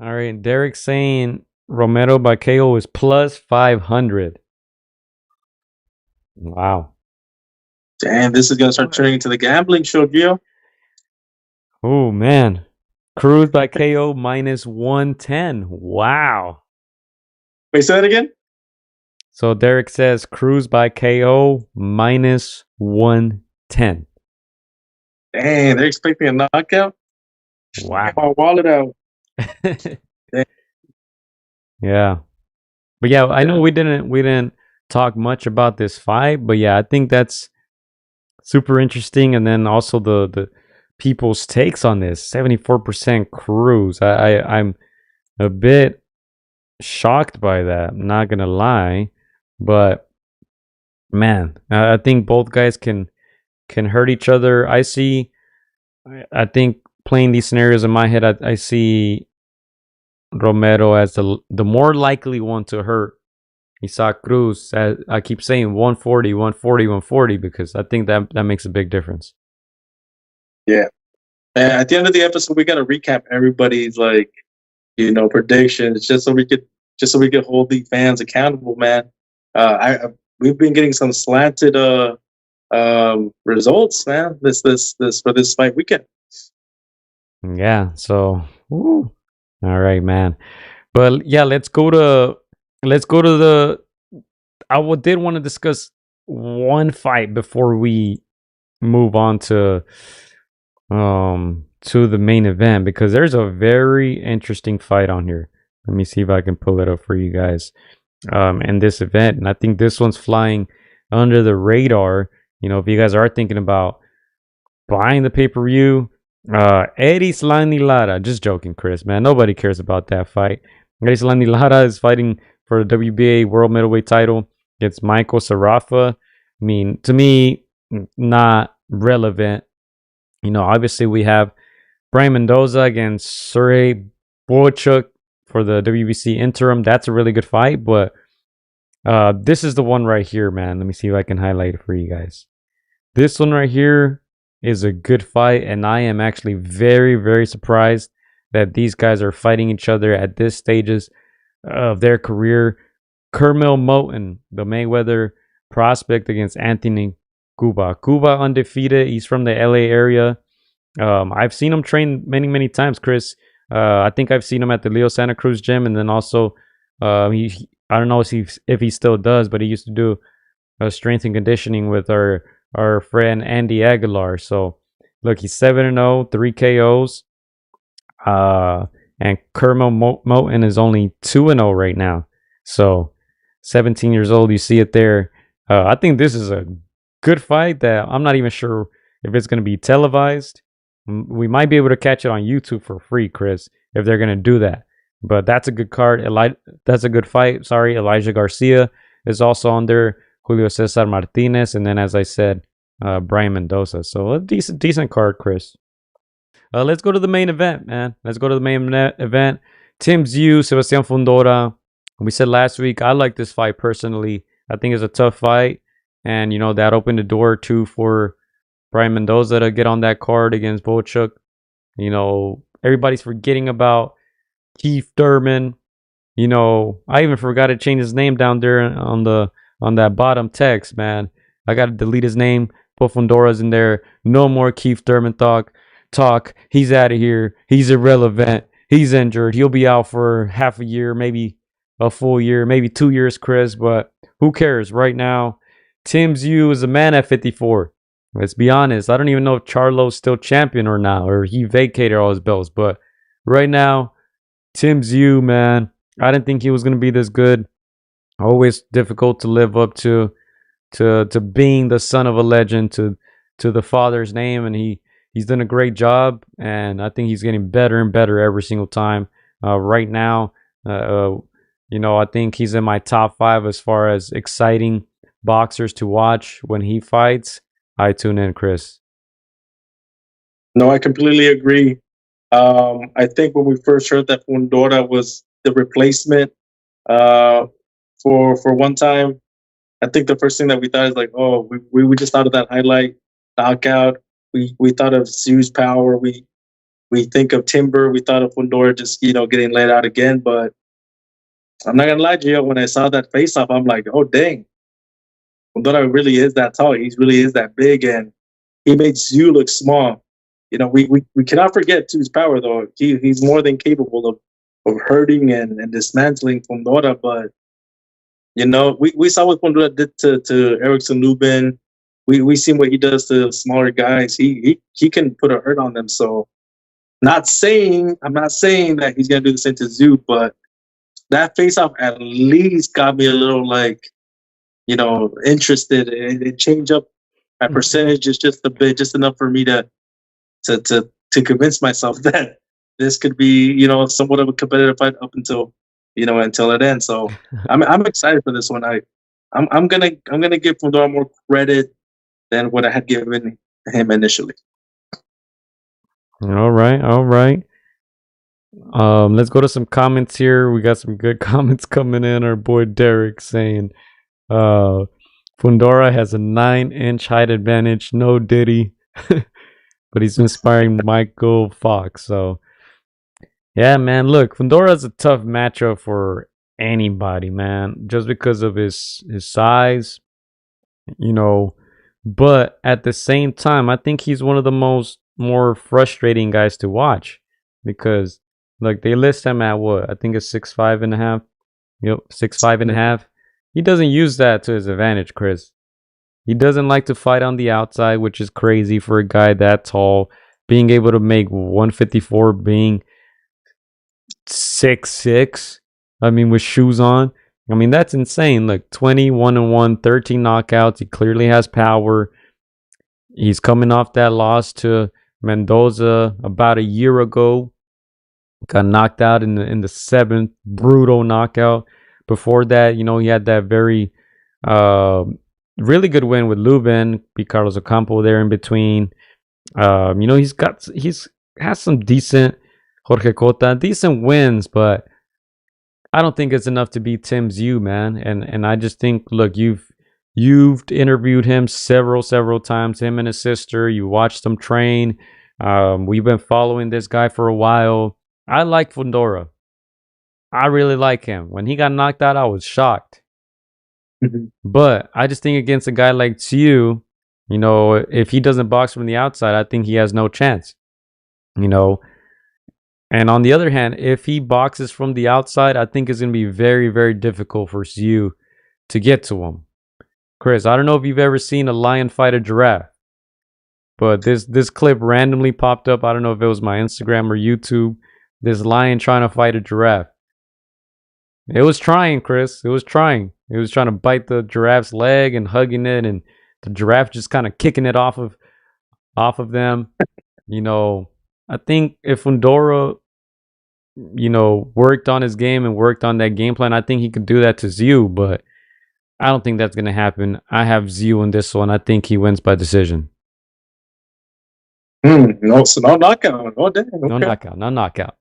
All right, Derek saying Romero by KO is plus 500. Wow. Damn, this is gonna start turning into the gambling show, Gio. Oh man. Cruz by KO minus 110. Wow. Wait, say that again? So Derek says Cruz by KO minus 110. Dang, they're expecting a knockout? Get my Wow. wallet out. Damn. Yeah. But yeah, I know Yeah. we didn't talk much about this fight, but yeah, I think that's super interesting. And then also the people's takes on this 74% Cruz. I'm a bit shocked by that. I'm not gonna lie, but man, I think both guys can hurt each other. I think playing these scenarios in my head, I see Romero as the more likely one to hurt Isaac Cruz. I keep saying 140, 140, 140 because I think that makes a big difference. Yeah. And at the end of the episode, we gotta recap everybody's predictions just so we could hold the fans accountable, man. We've been getting some slanted results, man. This for this fight weekend. Yeah. So, woo. All right, man. But yeah, let's go to the. Did want to discuss one fight before we move on to the main event because there's a very interesting fight on here. Let me see if I can pull it up for you guys. In this event, and I think this one's flying under the radar. You know, if you guys are thinking about buying the pay-per-view, Eris Lani Lara. Just joking, Chris. Man, nobody cares about that fight. Eris Lani Lara is fighting for the WBA World Middleweight title against Michael Sarafa. I mean, to me, not relevant. You know, obviously we have Brian Mendoza against Sergey Boychuk for the WBC interim. That's a really good fight, but this is the one right here, man. Let me see if I can highlight it for you guys. This one right here is a good fight, and I am actually very, very surprised that these guys are fighting each other at this stages of their career. Kermel Moten, the Mayweather prospect against Anthony Cuba. Cuba undefeated. He's from the LA area. I've seen him train many, many times, Chris. I think I've seen him at the Leo Santa Cruz gym, and then also I don't know if he still does, but he used to do strength and conditioning with our friend Andy Aguilar. So look, he's 7-0, 3 KOs. And Kermo Moten is only 2-0 right now. So 17 years old, you see it there. I think this is a good fight that I'm not even sure if it's going to be televised. We might be able to catch it on YouTube for free, Chris, if they're going to do that. But that's a good card. That's a good fight. Sorry, Elijah Garcia is also on there. Julio Cesar Martinez, and then as I said, Brian Mendoza. So a decent card, Chris. Let's go to the main event, man. Let's go to the main event. Tszyu, Sebastian Fundora. We said last week I like this fight personally. I think it's a tough fight, and you know that opened the door too for Brian Mendoza to get on that card against Bochuk. You know, everybody's forgetting about Keith Thurman. You know, I even forgot to change his name down there on that bottom text, man. I gotta delete his name. Put Fundora's in there. No more Keith Thurman talk. He's out of here. He's irrelevant. He's injured. He'll be out for half a year, maybe a full year, maybe 2 years, Chris. But who cares? Right now, Tszyu is a man at 54. Let's be honest. I don't even know if Charlo's still champion or not, or he vacated all his belts. But right now, Tszyu, man, I didn't think he was gonna be this good. Always difficult to live up to being the son of a legend, to the father's name, and he's done a great job, and I think he's getting better and better every single time. Right now, you know, I think he's in my top 5 as far as exciting boxers to watch when he fights. I tune in, Chris. No, I completely agree. I think when we first heard that Fundora was the replacement uh, for one time, I think the first thing that we thought is like, oh, we just thought of that highlight knockout. We thought of Tszyu's power. we think of Timber. We thought of Fundora just getting laid out again. But I'm not gonna lie to you. When I saw that face off, I'm like, oh dang, Fundora really is that tall. He really is that big, and he made Tszyu look small. We cannot forget Tsyu's power though. He's more than capable of hurting and dismantling Fundora. But we saw what Fundora did to Erickson Lubin. We seen what he does to smaller guys. He can put a hurt on them. So I'm not saying that he's gonna do the same to Tszyu, but that face off at least got me a little interested. It changed up my percentage just a bit, just enough for me to convince myself that this could be somewhat of a competitive fight up until it ends. So I'm excited for this one. I'm gonna give Fundora more credit than what I had given him initially. All right. Let's go to some comments here. We got some good comments coming in. Our boy Derek saying, Fundora has a 9-inch height advantage. No Diddy. But he's inspiring Michael Fox. So, yeah, man. Look, Fundora's a tough matchup for anybody, man. Just because of his size, But at the same time, I think he's one of the more frustrating guys to watch. Because, look, they list him at what? I think it's 6'5.5". Yep, 6'5.5". He doesn't use that to his advantage, Chris. He doesn't like to fight on the outside, which is crazy for a guy that tall. Being able to make 154 being 6'6", with shoes on. That's insane. Look, 21-1, 13 knockouts. He clearly has power. He's coming off that loss to Mendoza about a year ago. Got knocked out in the 7th. Brutal knockout. Before that, he had that very really good win with Lubin, beat Carlos Ocampo there in between. He's has some decent Jorge Cota, decent wins, but I don't think it's enough to beat Tszyu, man. And I just think, look, you've interviewed him several times, him and his sister. You watched them train. We've been following this guy for a while. I like Fundora. I really like him. When he got knocked out, I was shocked. But I just think against a guy like Tszyu, if he doesn't box from the outside, I think he has no chance. And on the other hand, if he boxes from the outside, I think it's going to be very, very difficult for Tszyu to get to him. Chris, I don't know if you've ever seen a lion fight a giraffe, but this clip randomly popped up. I don't know if it was my Instagram or YouTube. This lion trying to fight a giraffe. It was trying, Chris. It was trying. It was trying to bite the giraffe's leg and hugging it, and the giraffe just kind of kicking it off of them. I think if Fundora, worked on his game and worked on that game plan, I think he could do that to Tszyu, but I don't think that's going to happen. I have Tszyu in this one. I think he wins by decision. No knockout. Oh, damn. Okay. No knockout.